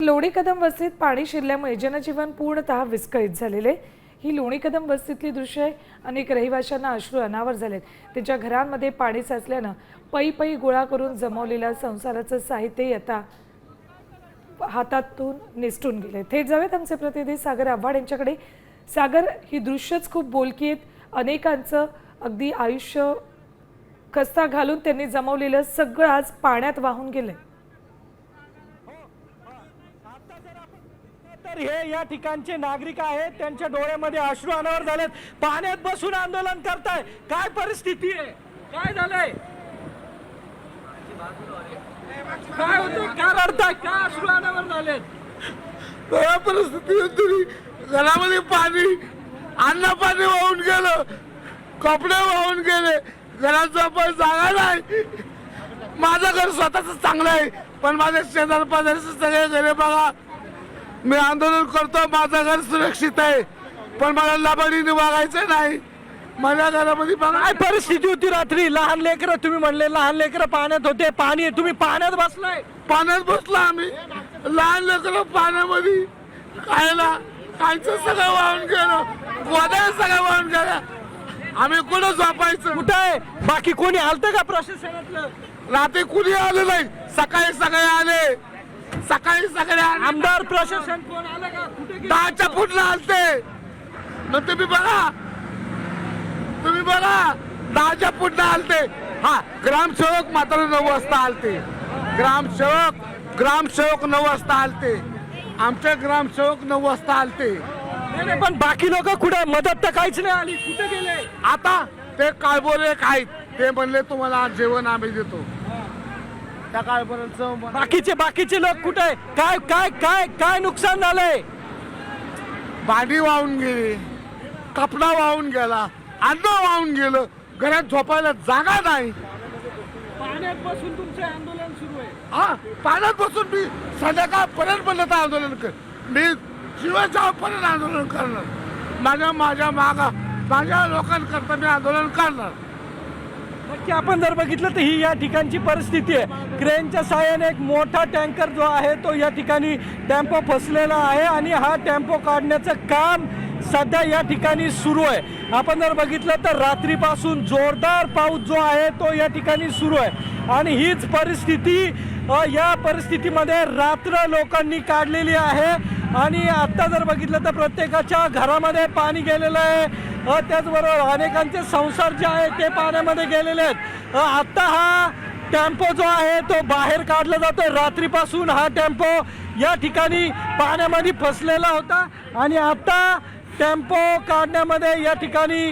लोणी कदम वस्तीत पाणी शिरल्यामुळे जनजीवन पूर्णतः विस्कळीत झालेले। ही लोणी कदम वस्तीतली दृश्य आहे। अनेक रहिवाशांना अश्रू अनावर झालेत। त्यांच्या घरांमध्ये पाणी साचल्यानं पै पै गोळा करून जमवलेल्या संसाराचं साहित्य आता हातातून निसटून गेले। थेट जाऊयात आमचे प्रतिनिधी सागर आव्हाड यांच्याकडे। सागर, ही दृश्यच खूप बोलकी आहेत। अनेकांचं अगदी आयुष्य खस्ता घालून त्यांनी जमवलेलं सगळं आज पाण्यात वाहून गेलंय। तर हे या ठिकाणचे नागरिक आहेत, त्यांच्या डोळ्यामध्ये अश्रू अनावर झालेत। पाण्यात बसून आंदोलन करताय। काय परिस्थिती आहे, काय झालंय, काय होतं, काय रडताय, काय अश्रू अनावर झालेत? काय परिस्थिती होती? घरामध्ये पाणी, अन्न पाणी वाहून गेलं, कपडे वाहून गेले, घरात झोपायला जागा नाही। माझं घर स्वतःच चांगलं आहे, पण माझ्या शेजार पाजारचे सगळे घरे बघा। मी आंदोलन करतो, माझं घर सुरक्षित आहे, पण मला लबाडीने वागायचं नाही। माझ्या घरामध्ये बघा काय परिस्थिती होती रात्री। लहान लेकरं, तुम्ही म्हणले लहान लेकरं पाण्यात होते, पाणी, तुम्ही पाण्यात बसलाय। पाण्यात बसलो आम्ही, लहान लेकरं पाण्यामध्ये खायला, कायचं सगळं वाहून गेलं, गोदाय सगळं वाहून गेलं। आम्ही कुठं झोपायचं? कुठं आहे बाकी कोणी आलतं का प्रशासनातलं? रात्री कुणी आलं नाही, सकाळी सगळे आले, सकाळी सगळे आले। आमदार प्रशासन कोण आलं का? कुठे गेले? 10च्या फुटला आलते। मग तुम्ही बघा, 10च्या फुटला आलते। हा, ग्रामसेवक मात्र 9 वाजता आलते। ग्रामसेवक 9 वाजता आलते। आमचे ग्रामसेवक 9 वाजता आलते। नाही, पण बाकी लोक कुठे? मदत तर काहीच नाही आली, कुठे गेले? आता ते काय बोलले, काय ते म्हणले तुम्हाला आज जेवण आम्ही देतो। त्या काय बाकीचे लोक कुठे? काय काय काय काय नुकसान झालंय? भांडी वाहून गेली, कपडा वाहून गेला, अन्न वाहून गेलं, घरात झोपायला जागा नाही। पाण्यात बसून तुमचं आंदोलन सुरू आहे? हा, पाण्यात बसून मी संध्याकाळपर्यंत म्हणलं तर आंदोलन कर, मी शिवाजापर्यंत आंदोलन करणार। माझ्या लोकांकरता मी आंदोलन करणार। नक्की आपण जर बघितलं तर ही या ठिकाणची परिस्थिती आहे। क्रेनच्या साहाय्याने एक मोठा टँकर जो आहे तो या ठिकाणी टेम्पो फसलेला आहे आणि हा टेम्पो काढण्याचं काम सध्या या ठिकाणी सुरू आहे। आपण जर बघितलं तर रात्रीपासून जोरदार पाऊस जो आहे तो या ठिकाणी सुरू आहे आणि हीच परिस्थिती, या परिस्थितीमध्ये रात्र लोकांनी काढलेली आहे। आणि आता जर बघितलं तर प्रत्येकाच्या घरामध्ये पाणी गेलेलं आहे, त्याचबरोबर अनेकांचे संसार जे आहे ते पाण्यामध्ये गेलेले आहेत। आता हा टेम्पो जो आहे तो बाहेर काढला जातोय। रात्रीपासून हा टेम्पो या ठिकाणी पाण्यामध्ये फसलेला होता आणि आता टेम्पो काढण्यामध्ये या ठिकाणी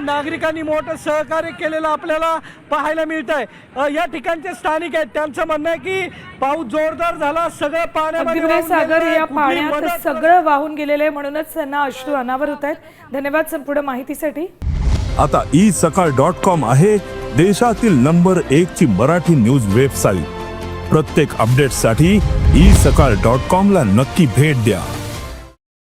नागरिकांनी मोठं सहकार्य केलेलं आपल्याला पाहायला मिळत आहे। या ठिकाणचे स्थानिक आहेत, त्यांचं म्हणणं आहे की पाऊस जोरदार झाला, सगळं पाण्यामध्ये सागर, या पाण्यात सगळं वाहून गेलेलं आहे, म्हणूनच त्यांना अश्रू अनावर होत आहेत। धन्यवाद संपूर्ण माहितीसाठी। आता isakal.com आहे देशातील नंबर 1 ची मराठी न्यूज वेबसाईट। प्रत्येक अपडेटसाठी isakal.com ला नक्की भेट द्या।